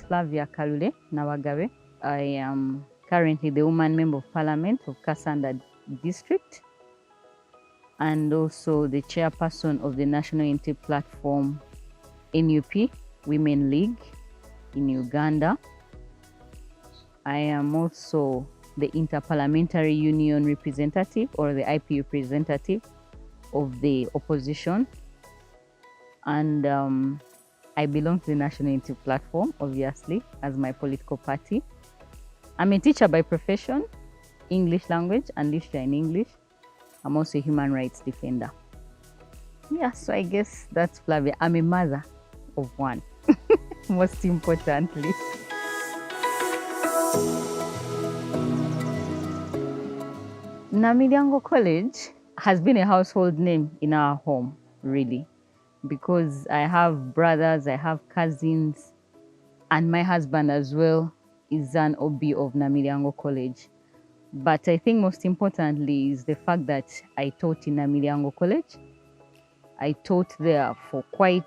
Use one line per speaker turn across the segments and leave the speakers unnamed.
Flavia Kalule Nawagabe. I am currently the Woman Member of Parliament of Kasanda District and also the chairperson of the National Unity Platform NUP Women League in Uganda. I am also the Interparliamentary Union representative or the IP representative of the opposition. And I belong to the National Unity Platform, obviously, as my political party. I'm a teacher by profession, English language and literature in English. I'm also a human rights defender. Yeah, so I guess that's Flavia. I'm a mother of one, most importantly. Namilyango College has been a household name in our home, really, because I have brothers, I have cousins, and my husband as well is an OB of Namilyango College. But I think most importantly is the fact that I taught in Namilyango College. I taught there for quite,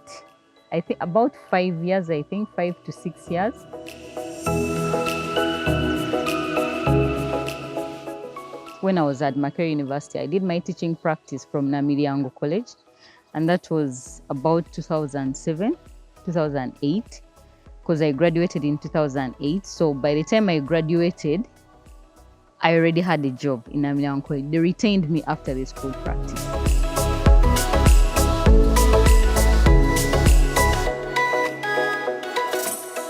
I think about 5 years, 5 to 6 years. When I was at Makerere University, I did my teaching practice from Namilyango College, and that was about 2007, 2008, because I graduated in 2008. So by the time I graduated, I already had a job in Namilyango College. They retained me after the school practice.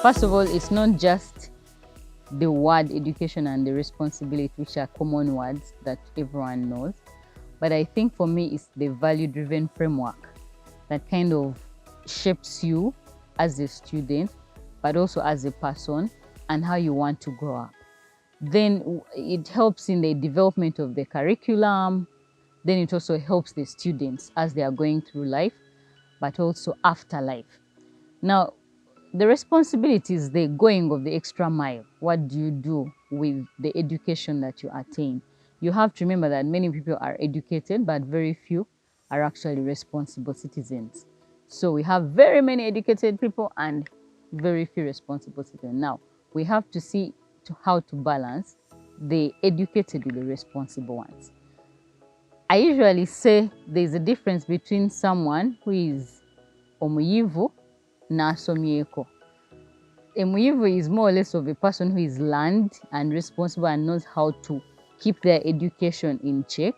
First of all, it's not just the word education and the responsibility, which are common words that everyone knows. But I think for me, it's the value-driven framework that kind of shapes you as a student, but also as a person and how you want to grow up. Then it helps in the development of the curriculum. Then it also helps the students as they are going through life, but also after life. Now, the responsibility is the going of the extra mile. What do you do with the education that you attain? You have to remember that many people are educated, but very few are actually responsible citizens. So we have very many educated people and very few responsible citizens. Now, we have to see how to balance the educated with the responsible ones. I usually say there's a difference between someone who is omuyivu na asomyeko. Omuyivu is more or less of a person who is learned and responsible and knows how to keep their education in check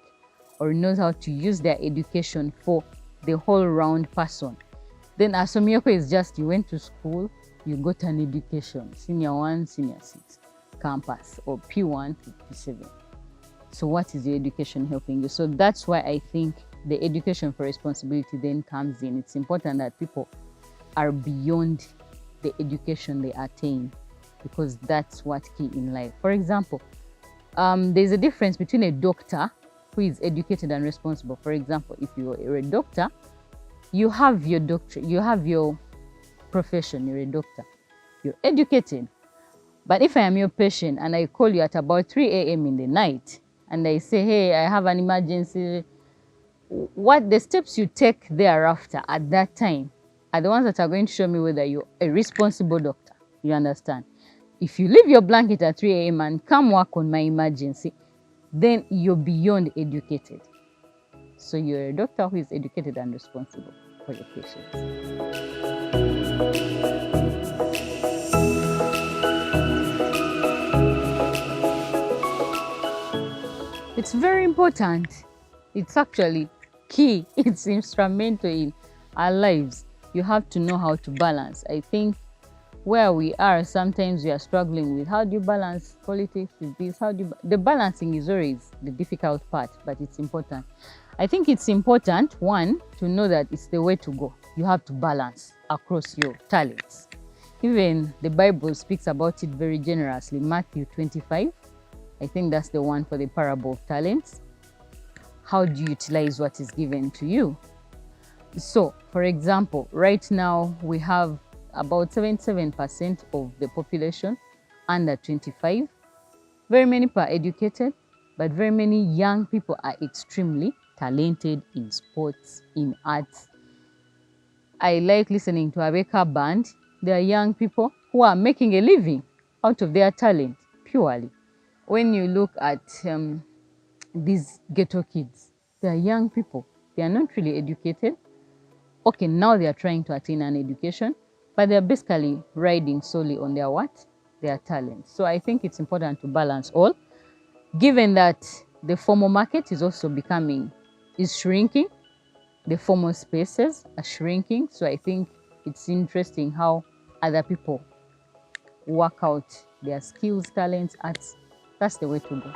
or knows how to use their education for the whole round person. Then asomyeko is just you went to school, you got an education, senior 1, senior 6, campus, or P1 to P7. So what is the education helping you? So that's why I think the education for responsibility then comes in. It's important that people are beyond the education they attain, because that's what's key in life. For example, there's a difference between a doctor who is educated and responsible. For example, if you're a doctor, you have your doctorate, you have your profession, you're a doctor, you're educated. But if I am your patient and I call you at about 3 a.m. in the night and I say, hey, I have an emergency, what the steps you take thereafter at that time are the ones that are going to show me whether you're a responsible doctor. You understand? If you leave your blanket at 3 a.m. and come work on my emergency, then you're beyond educated. So you're a doctor who is educated and responsible for your patients. It's very important. It's actually key. It's instrumental in our lives. You have to know how to balance. I think where we are, sometimes we are struggling with how do you balance politics with this? The balancing is always the difficult part, but it's important. I think it's important, one, to know that it's the way to go. You have to balance across your talents. Even the Bible speaks about it very generously. Matthew 25, I think that's the one for the parable of talents. How do you utilize what is given to you? So, for example, right now we have about 77% of the population under 25. Very many people are educated, but very many young people are extremely talented in sports, in arts. I like listening to Abeka band. There are young people who are making a living out of their talent, purely. When you look at these ghetto kids, they are young people. They are not really educated. Okay, now they are trying to attain an education, but they're basically riding solely on their what? Their talent. So I think it's important to balance all, given that the formal market is also shrinking. The formal spaces are shrinking. So I think it's interesting how other people work out their skills, talents, arts. That's the way to go.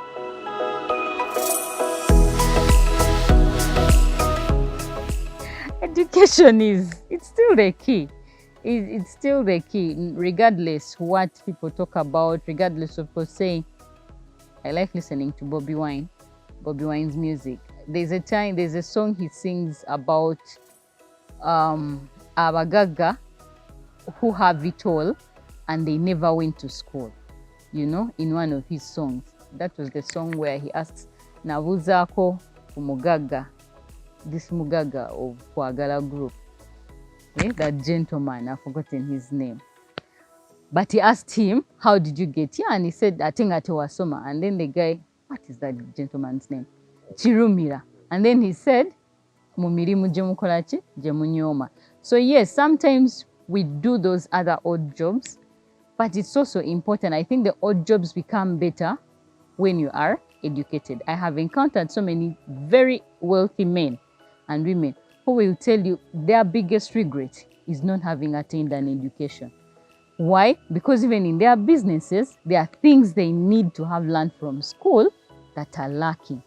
Education it's still the key. It's still the key, regardless what people talk about, regardless of people saying. I like listening to Bobby Wine's music. There's a song he sings about abagaga who have it all and they never went to school, in one of his songs. That was the song where he asks, Nabuzako Umugaga, this Mugaga of Kwagala group. That gentleman, I've forgotten his name. But he asked him, how did you get here? And he said, Atingate Wasoma. And then the guy, what is that gentleman's name? Chirumira. And then he said, Mumirimu Jemukolachi, Jemunyoma. So yes, sometimes we do those other odd jobs, but it's also important. I think the odd jobs become better when you are educated. I have encountered so many very wealthy men and women who will tell you their biggest regret is not having attained an education. Why? Because even in their businesses, there are things they need to have learned from school that are lacking.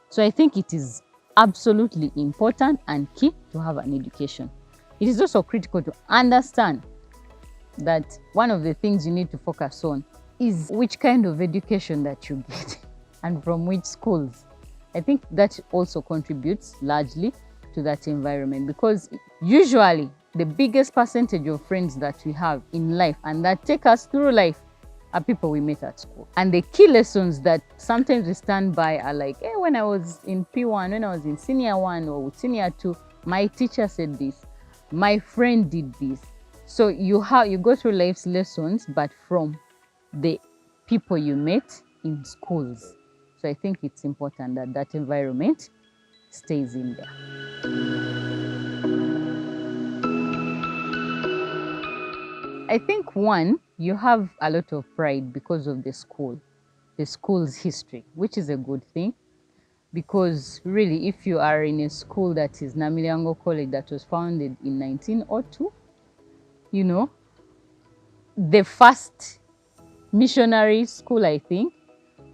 So I think it is absolutely important and key to have an education. It is also critical to understand that one of the things you need to focus on is which kind of education that you get and from which schools. I think that also contributes largely to that environment, because usually the biggest percentage of friends that we have in life and that take us through life are people we met at school. And the key lessons that sometimes we stand by are like, when I was in P1, when I was in senior 1 or senior 2, my teacher said this, my friend did this. So you go through life's lessons, but from the people you met in schools. So I think it's important that that environment stays in there. I think one, you have a lot of pride because of the school's history, which is a good thing. Because really, if you are in a school that is Namilyango College that was founded in 1902, the first missionary school, I think,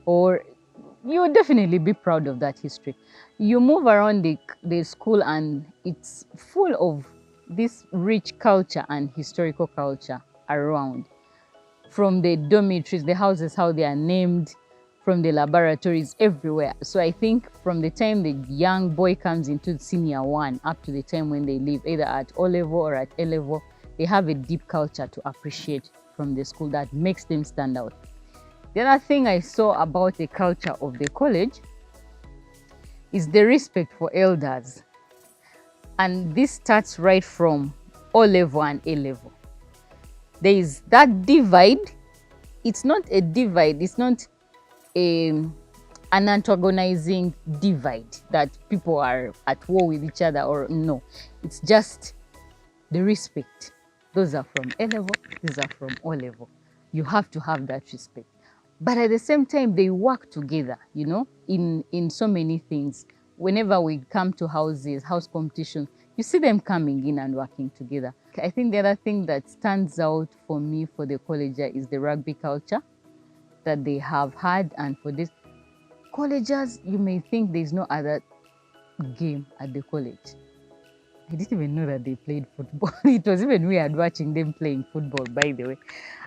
or you would definitely be proud of that history. You move around the school and it's full of this rich culture and historical culture around. From the dormitories, the houses, how they are named, from the laboratories, everywhere. So I think from the time the young boy comes into senior 1 up to the time when they leave, either at O level or at A level, they have a deep culture to appreciate from the school that makes them stand out. The other thing I saw about the culture of the college is the respect for elders. And this starts right from O level and A level. There is that divide. It's not a divide. It's not an antagonizing divide that people are at war with each other, or no. It's just the respect. Those are from A level, these are from O level. You have to have that respect. But at the same time, they work together, in so many things. Whenever we come to house competitions, you see them coming in and working together. I think the other thing that stands out for me for the college is the rugby culture that they have had. And for this colleges, you may think there's no other game at the college. I didn't even know that they played football. It was even weird watching them playing football, by the way.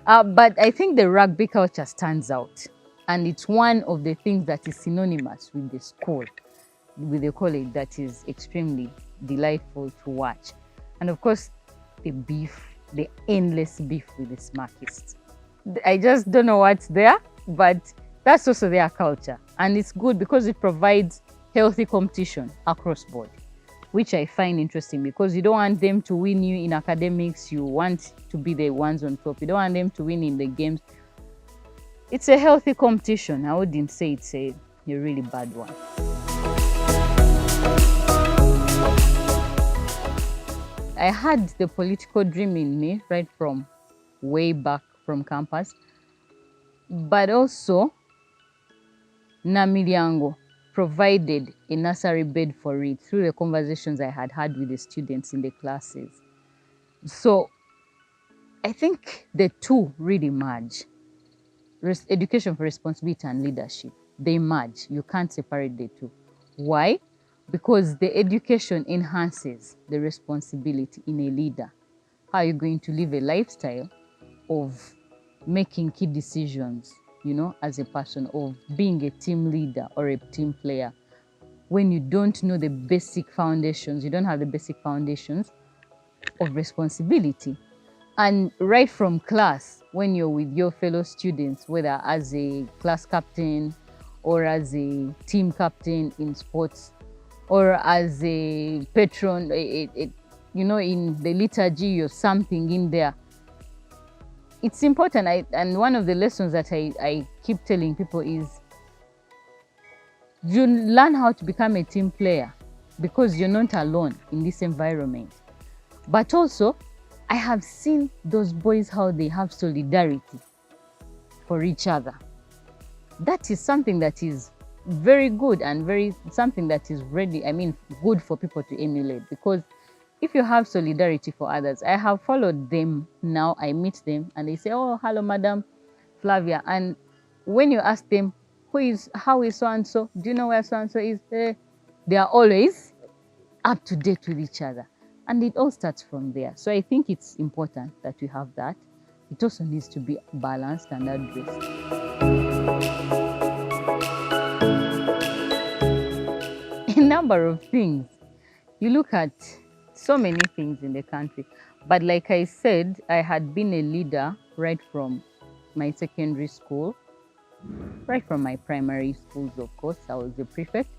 But I think the rugby culture stands out. And it's one of the things that is synonymous with the school, with the college, that is extremely delightful to watch. And of course, the endless beef with the smarkists. I just don't know what's there, but that's also their culture. And it's good because it provides healthy competition across board. which I find interesting because you don't want them to win you in academics. You want to be the ones on top. You don't want them to win in the games. It's a healthy competition. I wouldn't say it's a really bad one. I had the political dream in me right from way back from campus, but also Namilyango provided a nursery bed for it through the conversations I had had with the students in the classes. So I think the two really merge. Education for responsibility and leadership, they merge. You can't separate the two. Why? Because the education enhances the responsibility in a leader. How are you going to live a lifestyle of making key decisions, you know, as a person, of being a team leader or a team player, when you don't know the basic foundations, you don't have the basic foundations of responsibility. And right from class, when you're with your fellow students, whether as a class captain or as a team captain in sports, or as a patron, you know, in the liturgy or something in there, it's important. And one of the lessons that I keep telling people is you learn how to become a team player because you're not alone in this environment. But also, I have seen those boys, how they have solidarity for each other. That is something that is very good and something that is really, good for people to emulate, because if you have solidarity for others, I have followed them now, I meet them and they say, oh, hello, Madam Flavia. And when you ask them, how is so-and-so? Do you know where so-and-so is? They are always up to date with each other. And it all starts from there. So I think it's important that we have that. It also needs to be balanced and addressed. A number of things. You look at so many things in the country. But like I said, I had been a leader right from my secondary school, right from my primary schools, of course. I was the prefect.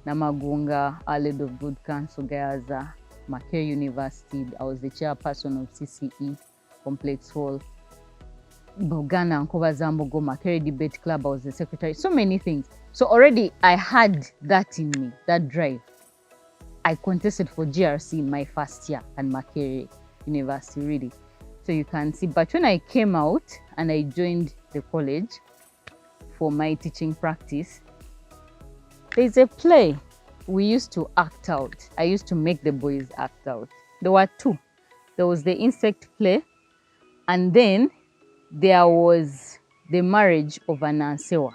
Namagunga, Aled of Good Counsel, Gayaza, Makerere University. I was the chairperson of CCE, Complex Hall. Bogana and Kovazambogo, Makerere Debate Club, I was the secretary. So many things. So already I had that in me, that drive. I contested for GRC in my first year at Makerere University, really. So you can see. But when I came out and I joined the college for my teaching practice, there's a play we used to act out. I used to make the boys act out. There were two. There was the insect play, and then there was the marriage of Anansewa.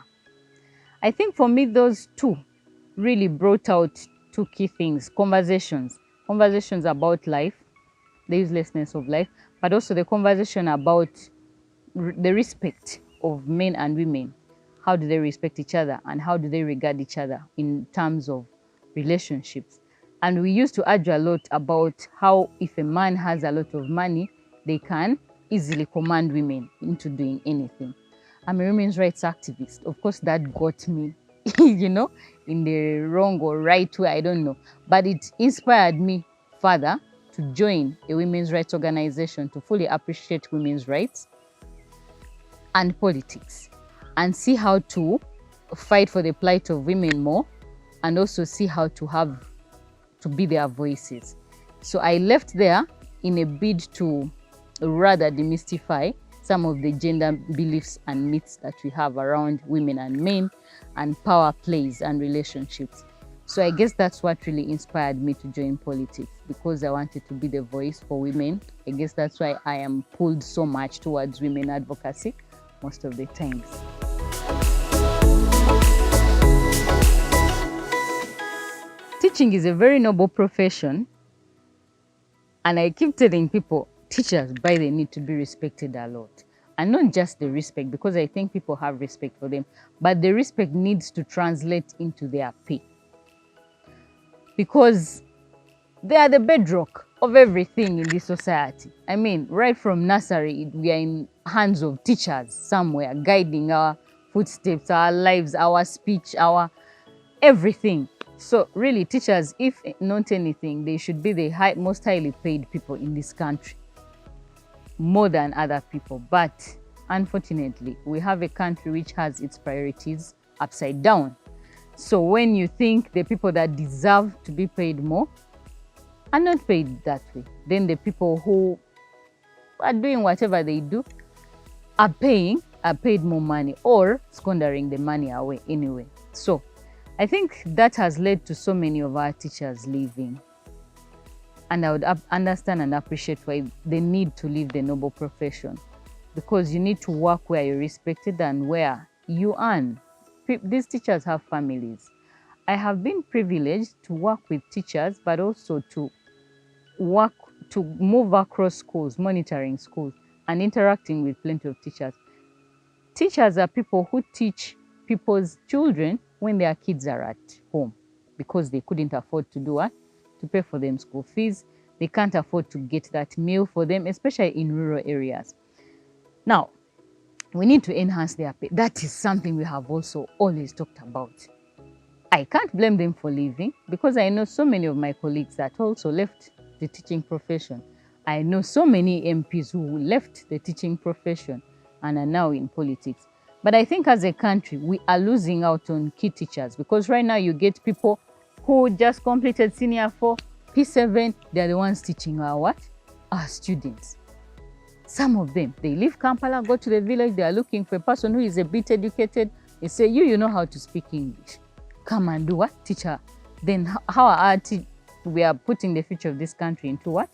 I think for me, those two really brought out two key things: conversations about life, the uselessness of life, but also the conversation about the respect of men and women. How do they respect each other and how do they regard each other in terms of relationships? And we used to argue a lot about how if a man has a lot of money, they can easily command women into doing anything. I'm a women's rights activist. Of course, that got me, you know, in the wrong or right way, I don't know. But it inspired me further to join a women's rights organization to fully appreciate women's rights and politics, and see how to fight for the plight of women more, and also see how to be their voices. So I left there in a bid to rather demystify some of the gender beliefs and myths that we have around women and men and power plays and relationships. So I guess that's what really inspired me to join politics, because I wanted to be the voice for women. I guess that's why I am pulled so much towards women advocacy most of the times. Teaching is a very noble profession, and I keep telling people, teachers, they need to be respected a lot. And not just the respect, because I think people have respect for them, but the respect needs to translate into their pay. Because they are the bedrock of everything in this society. I mean, right from nursery, we are in hands of teachers somewhere, guiding our footsteps, our lives, our speech, our everything. So really, teachers, if not anything, they should be the most highly paid people in this country, more than other people. But unfortunately, we have a country which has its priorities upside down. So when you think the people that deserve to be paid more are not paid that way, then the people who are doing whatever they do are paid more money, or squandering the money away anyway. So I think that has led to so many of our teachers leaving. And I would understand and appreciate why they need to leave the noble profession, because you need to work where you're respected and where you earn. These teachers have families. I have been privileged to work with teachers, but also to move across schools, monitoring schools, and interacting with plenty of teachers. Teachers are people who teach people's children when their kids are at home, because they couldn't afford to do what? To pay for them school fees. They can't afford to get that meal for them, especially in rural areas. Now, we need to enhance their pay. That is something we have also always talked about. I can't blame them for leaving, because I know so many of my colleagues that also left the teaching profession. I know so many MPs who left the teaching profession and are now in politics. But I think as a country, we are losing out on key teachers, because right now you get people who just completed Senior 4, P7, they're the ones teaching our what? Our students. Some of them, they leave Kampala, go to the village, they are looking for a person who is a bit educated. They say, you know how to speak English. Come and do what? Teacher. Then how are we are putting the future of this country into what?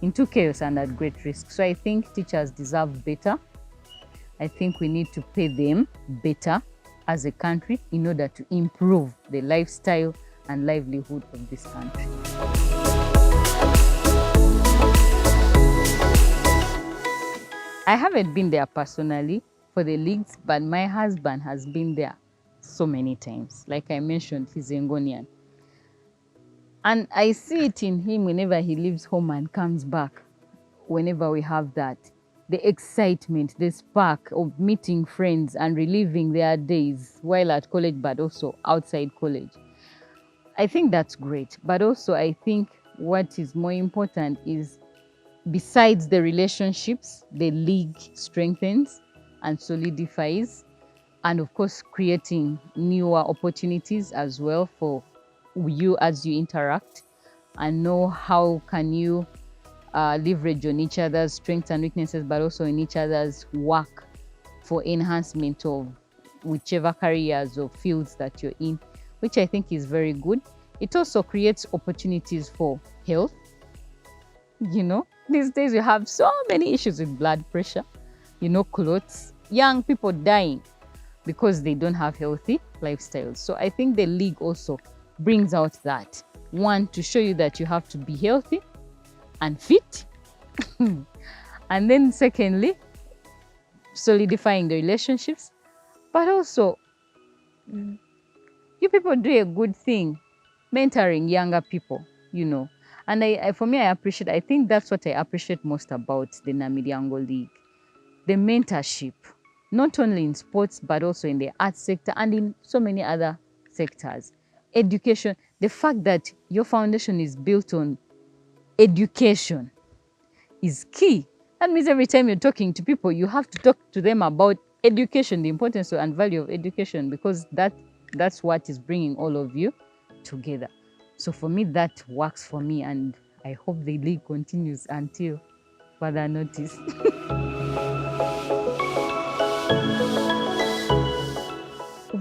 Into chaos and at great risk. So I think teachers deserve better. I think we need to pay them better as a country in order to improve the lifestyle and livelihood of this country. I haven't been there personally for the leagues, but my husband has been there so many times. Like I mentioned, he's Ngonian. And I see it in him whenever he leaves home and comes back, whenever we have that. The excitement, the spark of meeting friends and reliving their days while at college, but also outside college. I think that's great. But also I think what is more important is, besides the relationships, the league strengthens and solidifies, and of course creating newer opportunities as well for you as you interact, and know how can you leverage on each other's strengths and weaknesses, but also in each other's work for enhancement of whichever careers or fields that you're in, which I think is very good. It also creates opportunities for health. You know, these days we have so many issues with blood pressure, clots, young people dying because they don't have healthy lifestyles. So I think the league also brings out that. One, to show you that you have to be healthy and fit. And then secondly, solidifying the relationships. But also, you people do a good thing, mentoring younger people, And for me, I think that's what I appreciate most about the Namilyango League. The mentorship, not only in sports, but also in the arts sector and in so many other sectors. Education, the fact that your foundation is built on education is key. That means every time you're talking to people, you have to talk to them about education, the importance and value of education, because that's what is bringing all of you together. So for me, that works for me, and I hope the league continues until further notice.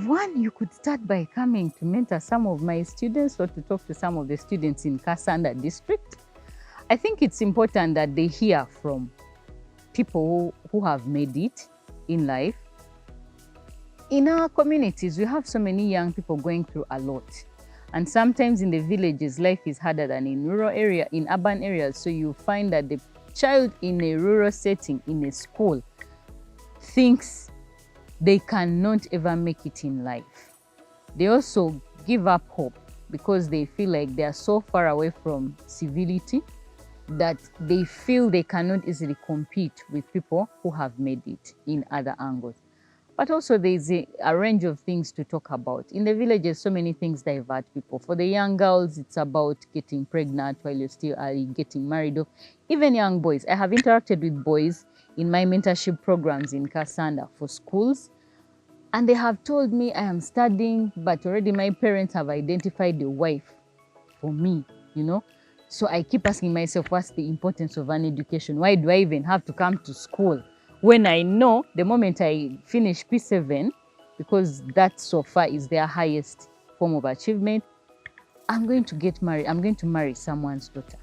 One, you could start by coming to mentor some of my students or to talk to some of the students in Kasanda district. I think it's important that they hear from people who have made it in life. In our communities, we have so many young people going through a lot. And sometimes in the villages, life is harder than in urban areas. So you find that the child in a rural setting, in a school, thinks they cannot ever make it in life. They also give up hope because they feel like they are so far away from civility that they feel they cannot easily compete with people who have made it in other angles. But also there's a range of things to talk about. In the villages, so many things divert people. For the young girls, it's about getting pregnant while you're still early, getting married off. Even young boys. I have interacted with boys in my mentorship programs in Kasanda for schools. And they have told me I am studying, but already my parents have identified a wife for me, you know. So I keep asking myself, what's the importance of an education? Why do I even have to come to school? When I know the moment I finish P7, because that so far is their highest form of achievement, I'm going to get married. I'm going to marry someone's daughter.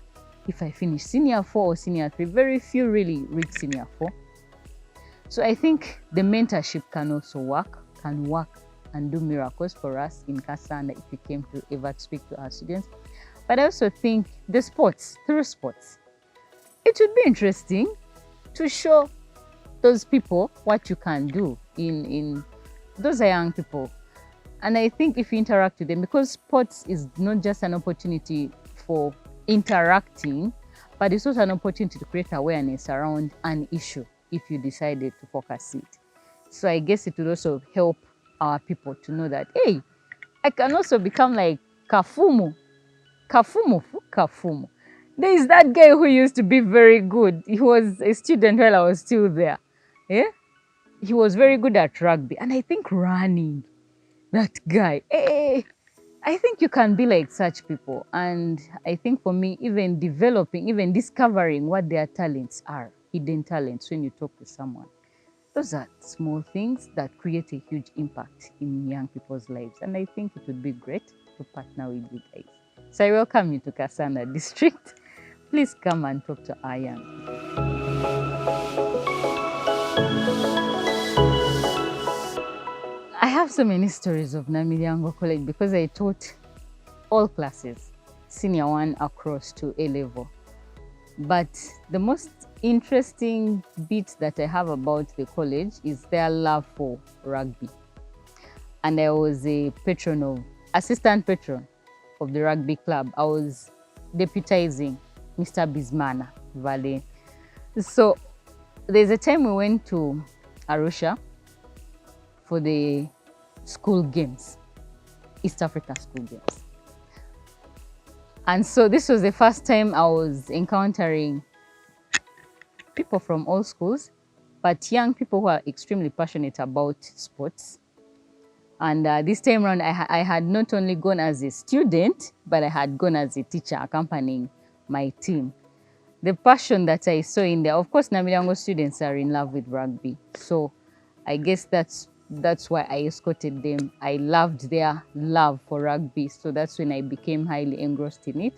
If I finish senior 4 or senior 3, very few really reach senior 4. So I think the mentorship can also work and do miracles for us in Kasanda if we came to ever speak to our students. But I also think the sports, through sports, it would be interesting to show those people what you can do in those are young people. And I think if you interact with them, because sports is not just an opportunity for interacting, but it's also an opportunity to create awareness around an issue if you decided to focus it. So I guess it would also help our people to know that, hey, I can also become like Kafumu. There is that guy who used to be very good. He was a student while I was still there. Yeah? He was very good at rugby. And I think running, that guy, hey, I think you can be like such people. And I think for me, even developing, even discovering what their talents are, hidden talents when you talk to someone, those are small things that create a huge impact in young people's lives. And I think it would be great to partner with you guys. So I welcome you to Kasanda District. Please come and talk to our young people. I have so many stories of Namilyango College because I taught all classes, senior 1 across to A level. But the most interesting bit that I have about the college is their love for rugby. And I was a assistant patron of the rugby club. I was deputizing Mr. Bismana Vale. So there's a time we went to Arusha for the school games, East Africa school games. And so this was the first time I was encountering people from all schools, but young people who are extremely passionate about sports. And this time around, I had not only gone as a student, but I had gone as a teacher accompanying my team. The passion that I saw in there, of course, Namilyango students are in love with rugby. So I guess that's why I escorted them. I loved their love for rugby. So that's when I became highly engrossed in it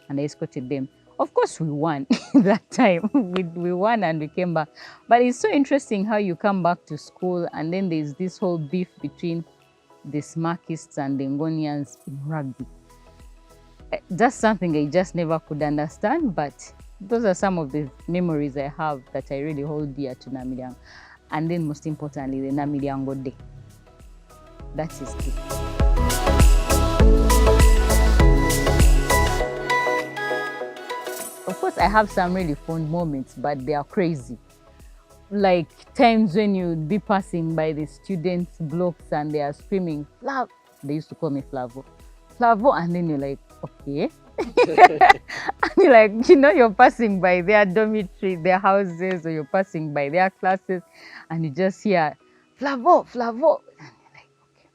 and I escorted them. Of course, we won that time. We won and we came back. But it's so interesting how you come back to school and then there's this whole beef between the Smarkists and the Ngonians in rugby. That's something I just never could understand, but those are some of the memories I have that I really hold dear to Namilyango. And then most importantly, the Namilyango Day. That is key. Of course, I have some really fond moments, but they are crazy. Like times when you'd be passing by the students' blocks and they are screaming, Flav. They used to call me Flavo. Flavo, and then you're like, okay. And you're like, you're passing by their dormitory, their houses, or you're passing by their classes, and you just hear, Flavo, Flavo. And you're like, okay.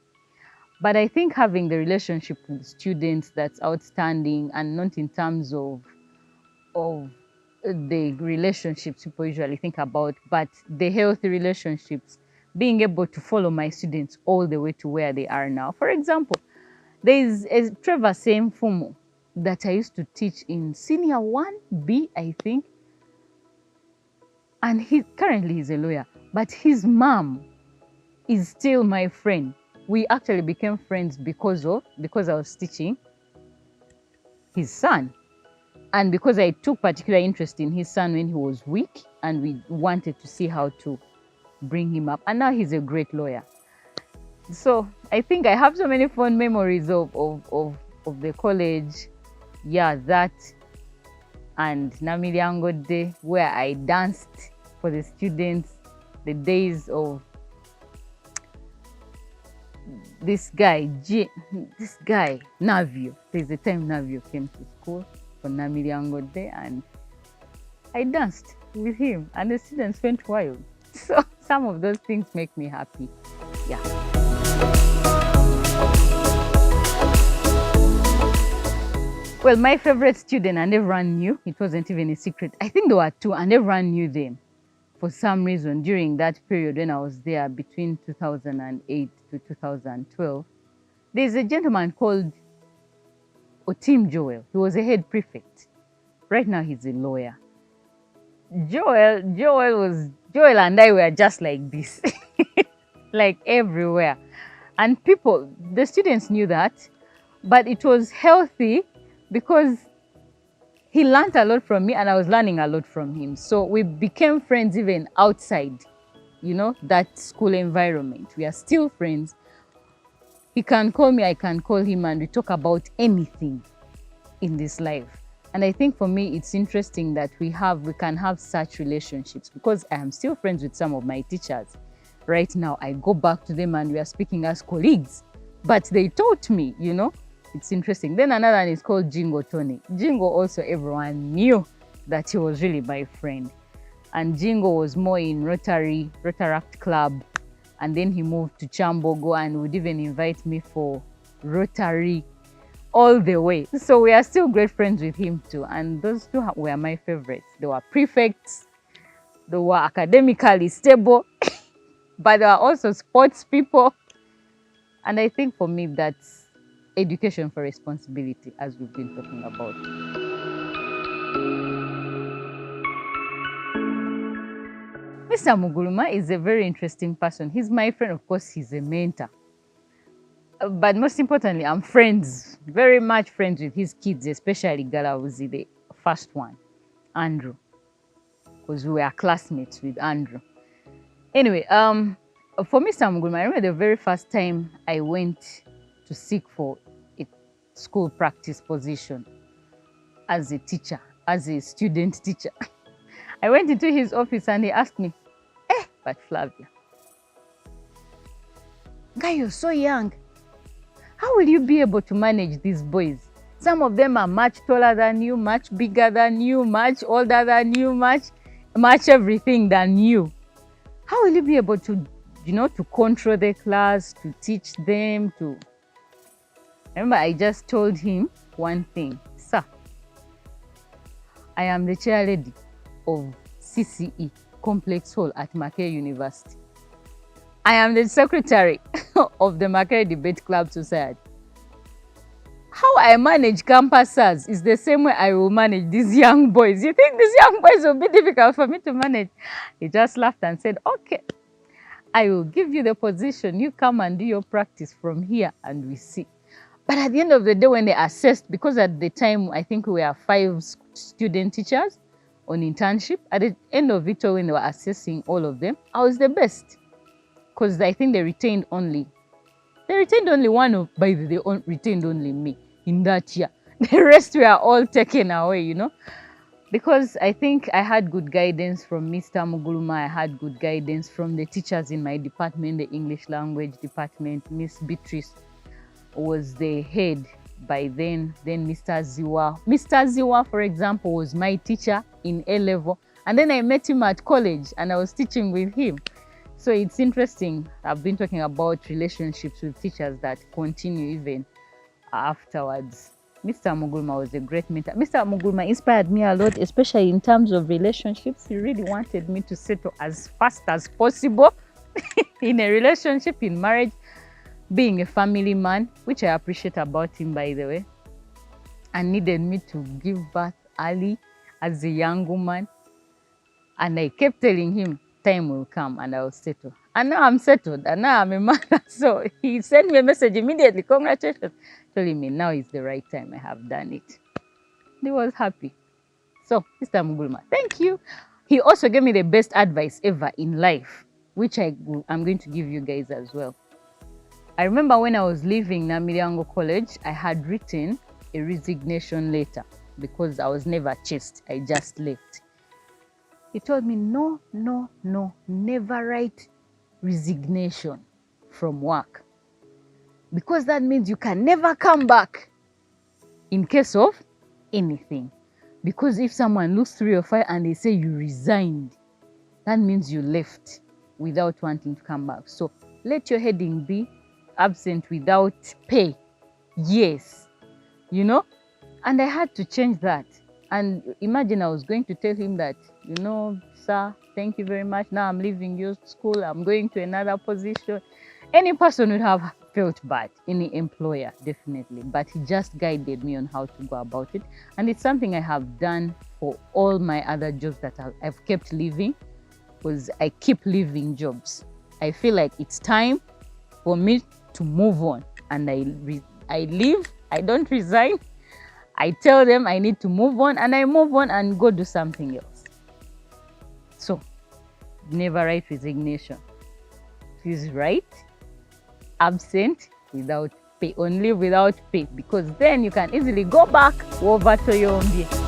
But I think having the relationship with students that's outstanding, and not in terms of the relationships people usually think about, but the healthy relationships, being able to follow my students all the way to where they are now. For example, there is a Trevor Fumo that I used to teach in senior 1B, I think. And currently he's a lawyer, but his mom is still my friend. We actually became friends because I was teaching his son. And because I took particular interest in his son when he was weak, and we wanted to see how to bring him up. And now he's a great lawyer. So I think I have so many fond memories of the college. Yeah, that and Namilyango Day, where I danced for the students, the days of this guy, Navio. There's a time Navio came to school for Namilyango Day, and I danced with him, and the students went wild. So some of those things make me happy. Yeah. Well, my favorite student, and everyone knew, it wasn't even a secret. I think there were two, and everyone knew them for some reason during that period when I was there between 2008 to 2012. There's a gentleman called Otim Joel. He was a head prefect. Right now he's a lawyer. Joel and I were just like this, like everywhere. And the students knew that, but it was healthy because he learned a lot from me and I was learning a lot from him. So we became friends even outside, that school environment. We are still friends. He can call me, I can call him, and we talk about anything in this life. And I think for me, it's interesting that we can have such relationships, because I am still friends with some of my teachers. Right now, I go back to them and we are speaking as colleagues, but they taught me, It's interesting. Then another one is called Jingo Tony. Jingo also, everyone knew that he was really my friend. And Jingo was more in Rotaract Club. And then he moved to Chambogo and would even invite me for Rotary all the way. So we are still great friends with him too. And those two were my favorites. They were prefects. They were academically stable. But they were also sports people. And I think for me, that's education for responsibility, as we've been talking about. Mr. Muguluma is a very interesting person. He's my friend. Of course, he's a mentor. But most importantly, I'm friends, very much friends with his kids, especially Galawuzi, the first one, Andrew, because we were classmates with Andrew. Anyway, for Mr. Muguluma, I remember the very first time I went to seek for a school practice position as a teacher, as a student teacher. I went into his office and he asked me, but Flavia, guy, you're so young. How will you be able to manage these boys? Some of them are much taller than you, much bigger than you, much older than you, much everything than you. How will you be able to, to control the class, to teach them, to... I remember I just told him one thing. Sir, I am the chair lady of CCE, Complex Hall at Makerere University. I am the secretary of the Makerere Debate Club Society. How I manage campusers is the same way I will manage these young boys. You think these young boys will be difficult for me to manage? He just laughed and said, okay, I will give you the position. You come and do your practice from here and we see. But at the end of the day, when they assessed, because at the time, I think we were 5 student teachers on internship, at the end of it, when they were assessing all of them, I was the best. Because I think they retained only one by they retained only me in that year. The rest were all taken away, Because I think I had good guidance from Mr. Muguluma. I had good guidance from the teachers in my department, the English language department. Miss Beatrice was the head by then Mr. Ziwa. Mr. Ziwa, for example, was my teacher in A level. And then I met him at college and I was teaching with him. So it's interesting. I've been talking about relationships with teachers that continue even afterwards. Mr. Muguluma was a great mentor. Mr. Muguluma inspired me a lot, especially in terms of relationships. He really wanted me to settle as fast as possible in a relationship, in marriage, being a family man, which I appreciate about him, by the way, and needed me to give birth early as a young woman. And I kept telling him, time will come and I'll settle. And now I'm settled and now I'm a mother. So he sent me a message immediately, congratulations, telling me now is the right time, I have done it. He was happy. So, Mr. Muguluma, thank you. He also gave me the best advice ever in life, which I'm going to give you guys as well. I remember when I was leaving Namilyango College, I had written a resignation letter because I was never chased. I just left. He told me, no, never write resignation from work. because that means you can never come back in case of anything. Because if someone looks through your file and they say you resigned, that means you left without wanting to come back. So let your heading be absent without pay. Yes, you know, and I had to change that. And imagine I was going to tell him that, you know, sir, thank you very much. Now I'm leaving your school. I'm going to another position. Any person would have felt bad, any employer, definitely. But he just guided me on how to go about it. And it's something I have done for all my other jobs that I've kept leaving, because I keep leaving jobs. I feel like it's time for me to move on. And I leave, I don't resign. I tell them I need to move on, and I move on and go do something else. So, never write resignation. Please write absent without pay, only without pay, because then you can easily go back over to your own.